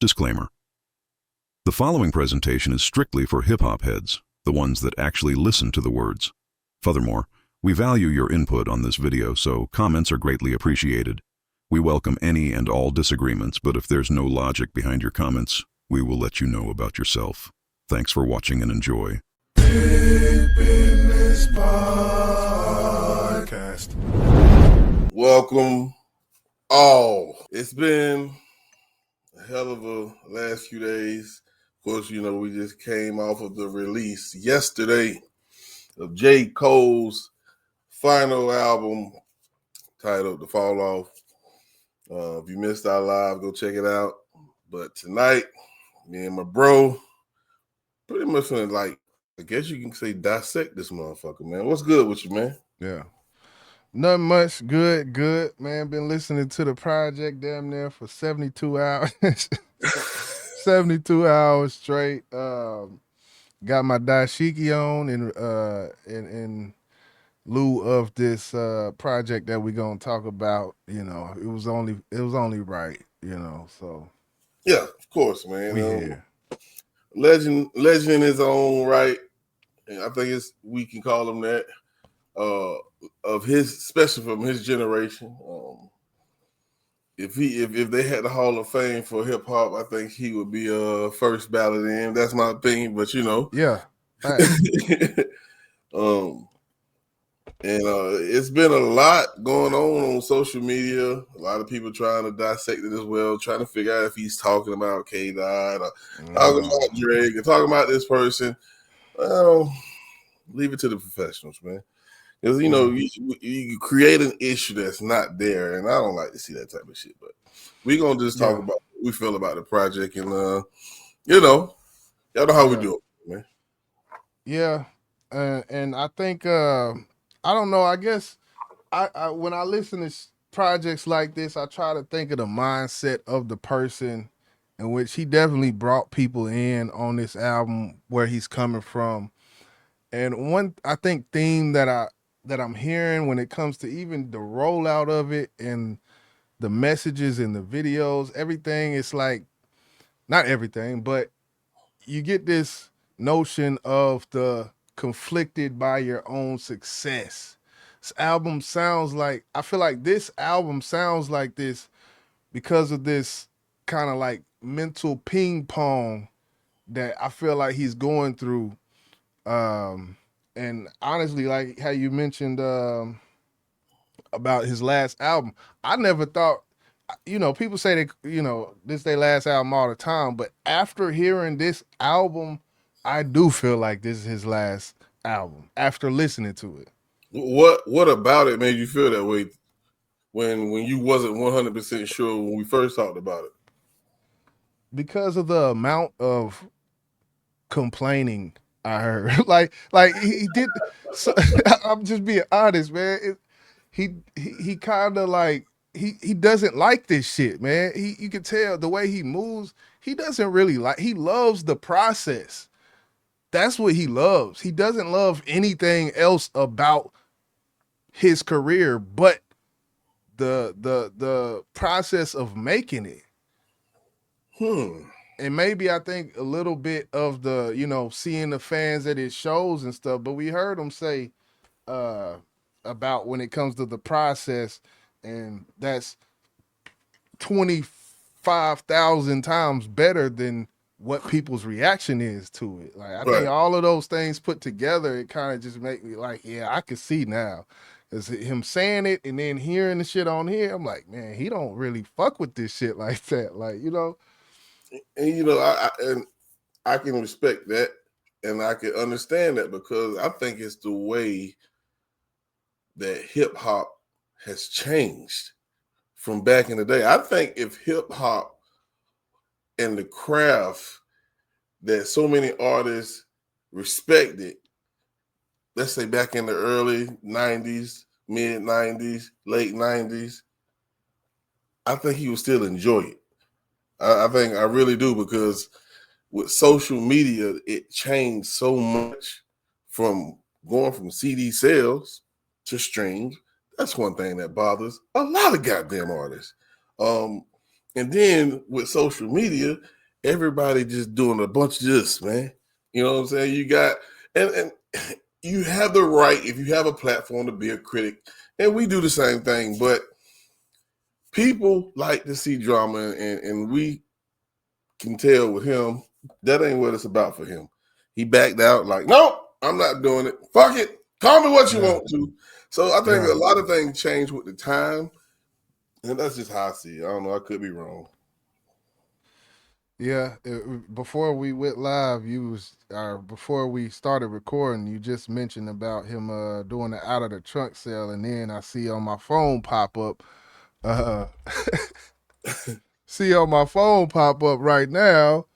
Disclaimer. The following presentation is strictly for hip-hop heads, the ones that actually listen to the words. Furthermore, we value your input on this video, so comments are greatly appreciated. We welcome any and all disagreements, but if there's no logic behind your comments, we will let you know about yourself. Thanks for watching and enjoy. Business Podcast. Welcome all. It's been a hell of a last few days. Of course, you know, we just came off of the release yesterday of J. Cole's final album titled The Fall Off. If you missed our live, go check it out. But tonight, me and my bro pretty much gonna, like, I guess you can say dissect this motherfucker, man. What's good with you, man? Yeah. Nothing much. Good, man. Been listening to the project damn near for 72 hours. 72 hours straight. Got my dashiki on in lieu of this project that we're gonna talk about. You know, it was only right, you know, so Yeah, of course, man. We here. Legend in his own right. And I think we can call him that. Of his, especially from his generation. If they had the Hall of Fame for hip hop, I think he would be first ballot in. That's my opinion, but you know. Yeah. It's been a lot going on social media. A lot of people trying to dissect it as well, trying to figure out if he's talking about K-Dot or talking about Drake or talking about this person. Well, leave it to the professionals, man. Because, you know, you create an issue that's not there, and I don't like to see that type of shit. But we're going to just talk about what we feel about the project, and, you know, y'all know how we do it, man. Yeah, and I think, I don't know, I guess I when I listen to projects like this, I try to think of the mindset of the person, in which he definitely brought people in on this album, where he's coming from. And one, I think, theme that I'm hearing when it comes to even the rollout of it and the messages and the videos, everything, it's like, not everything, but you get this notion of the conflicted by your own success. This album sounds like, I feel like this album sounds like this because of this kind of like mental ping pong that I feel like he's going through. And honestly, like how you mentioned about his last album, I never thought, you know, people say they, you know, this their last album all the time, but after hearing this album, I do feel like this is his last album after listening to it. What about it made you feel that way when you wasn't 100% sure when we first talked about it? Because of the amount of complaining I heard. like he did. So, I'm just being honest, man. He kind of like he doesn't like this shit, man. You can tell the way he moves. He doesn't really like. He loves the process. That's what he loves. He doesn't love anything else about his career but the process of making it. And maybe I think a little bit of the, you know, seeing the fans at his shows and stuff, but we heard him say about when it comes to the process, and that's 25,000 times better than what people's reaction is to it. Like, I think all of those things put together, it kind of just make me like, yeah, I can see now. Is him saying it and then hearing the shit on here, I'm like, man, he don't really fuck with this shit like that. Like, you know. And, you know, I can respect that, and I can understand that, because I think it's the way that hip hop has changed from back in the day. I think if hip hop and the craft that so many artists respected, let's say back in the early 90s, mid 90s, late 90s, I think he would still enjoy it. I think I really do, because with social media, it changed so much from going from CD sales to streams. That's one thing that bothers a lot of goddamn artists. And then with social media, everybody just doing a bunch of this, man. You know what I'm saying? You got and you have the right if you have a platform to be a critic, and we do the same thing. But people like to see drama, and we can tell with him that ain't what it's about for him. He backed out like, nope, I'm not doing it. Fuck it. Call me what you want to. So I think a lot of things change with the time, and that's just how I see it. I don't know. I could be wrong. Yeah, before we went live, before we started recording, you just mentioned about him doing the out of the trunk sale, and then I see on my phone pop up, uh, right now.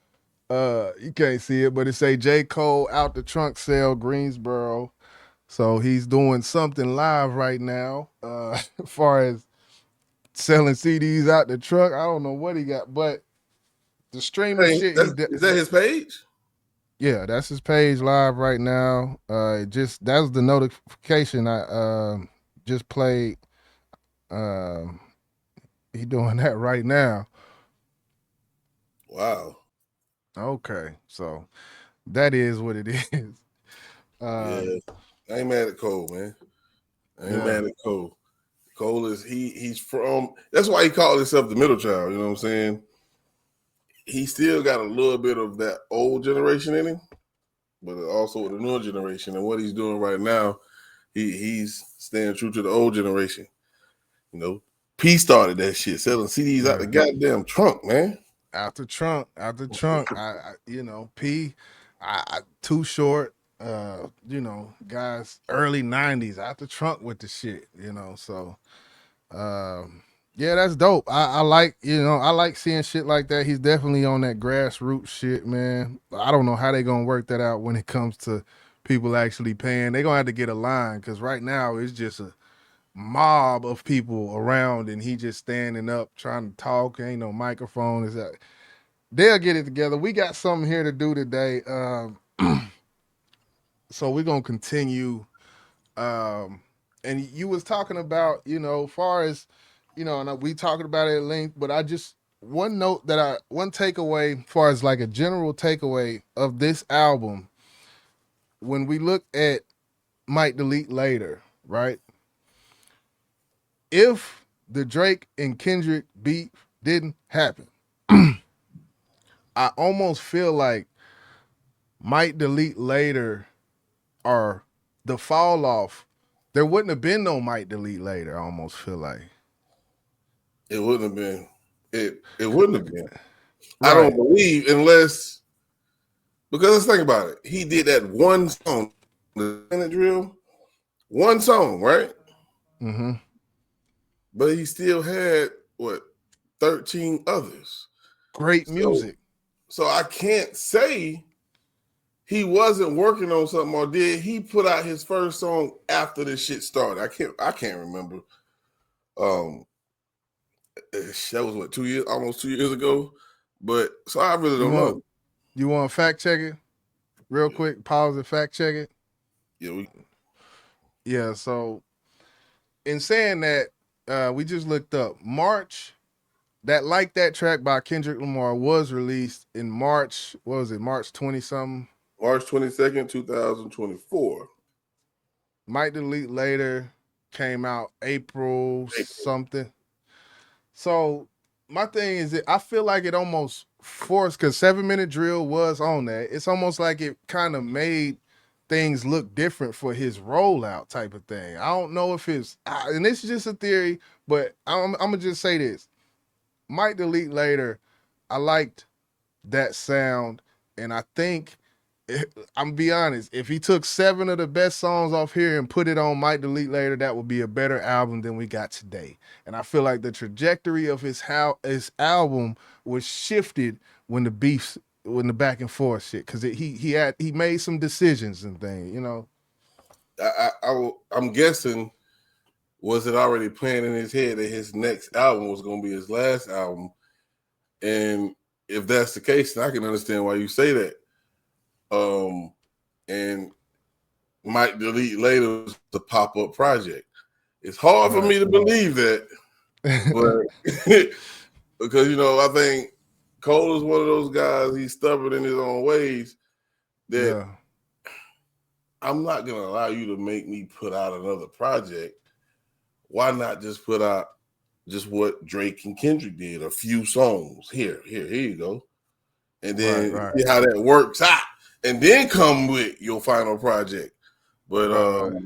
You can't see it, but it say J. Cole out the trunk sale, Greensboro. So he's doing something live right now. As far as selling CDs out the truck, I don't know what he got, but the streaming Hey, shit is that his page? yeah, that's his page live right now. Just that was the notification I just played. Um, he doing that right now. Wow. Okay, so that is what it is. Yeah. Um, I ain't mad at Cole, man. I ain't yeah, mad at Cole. Cole is he's from that's why he called himself the middle child, you know what I'm saying? He still got a little bit of that old generation in him, but also with the newer generation. And what he's doing right now, he's staying true to the old generation. You know, P started that shit, selling CDs out the yeah. goddamn trunk, man. Out the trunk, out the trunk. P, too short. Guys, early '90s, out the trunk with the shit. So Um, yeah, that's dope. I like, I like seeing shit like that. He's definitely on that grassroots shit, man. I don't know how they gonna work that out when it comes to people actually paying. They gonna have to get a line because right now it's just a mob of people around, and he just standing up trying to talk. Ain't no microphone. Is that they'll get it together. We got something here to do today. So we're gonna continue. And you was talking about, far as, and we talking about it at length, but I just one takeaway, far as like a general takeaway of this album, when we look at Might Delete Later, right? If the Drake and Kendrick beef didn't happen, I almost feel like Might Delete Later or the fall off, there wouldn't have been no Might Delete Later. I almost feel like. It wouldn't have been. It wouldn't have been. I don't Right. believe unless because let's think about it. He did that one song, the minute drill, one song, right? Mm-hmm. But he still had what 13 others. Great So music. so I can't say he wasn't working on something or did he put out his first song after this shit started. I can't remember. Um that was what 2 years, almost 2 years ago. But so I really You don't want know. you want to fact check it real Yeah, quick? Pause and fact check it. yeah, Yeah. So in saying that, we just looked up March. That Like That track by Kendrick Lamar was released in March. What was it? March 20 something. March 22nd, 2024. Might Delete Later came out April April. something. So my thing is that I feel like it almost forced because 7 Minute Drill was on that. It's almost like it kind of made things look different for his rollout type of thing. I don't know if it's and this is just a theory, but I'm gonna just say this. Might Delete Later. I liked that sound, and I think I'm be honest. If he took 7 of the best songs off here and put it on Might Delete Later, that would be a better album than we got today. And I feel like the trajectory of his album was shifted when the back and forth shit, because he made some decisions and things. I'm guessing was it already playing in his head that his next album was going to be his last album, and if that's the case, then I can understand why you say that. And Might Delete Later was the pop up project. It's hard for Right. me to believe that, but because I think Cole is one of those guys. He's stubborn in his own ways. That Yeah. I'm not gonna allow you to make me put out another project. Why not just put out just what Drake and Kendrick did, a few songs. Here you go. And then Right. see how that works out. And then come with your final project. But Right.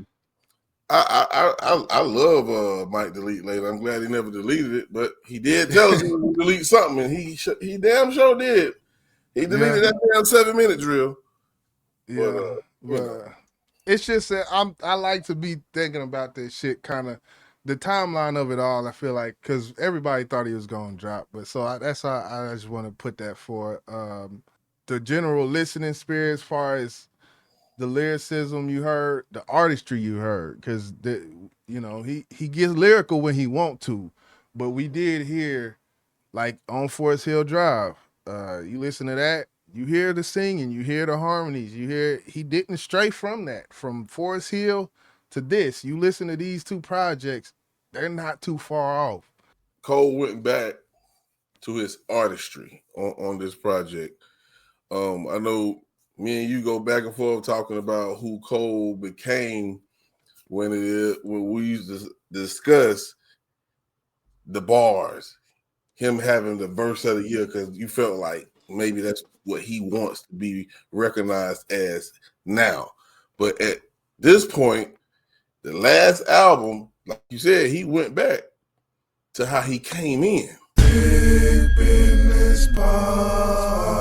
I love Mike Delete later. I'm glad he never deleted it, but he did tell us he would delete something, and he damn sure did. He deleted that damn 7-minute drill. Yeah. But it's just that I like to be thinking about this shit, kind of the timeline of it all. I feel like because everybody thought he was gonna drop, but that's how I just want to put that for the general listening spirit as far as the lyricism you heard, the artistry you heard, because he gets lyrical when he want to, but we did hear like on Forest Hill Drive. You listen to that, you hear the singing, you hear the harmonies, you hear he didn't stray from that. From Forest Hill to this, you listen to these two projects, they're not too far off. Cole went back to his artistry on this project. I know me and you go back and forth talking about who Cole became when we used to discuss the bars, him having the verse of the year, because you felt like maybe that's what he wants to be recognized as now. But at this point, the last album, like you said, he went back to how he came in. Big Business Podcast.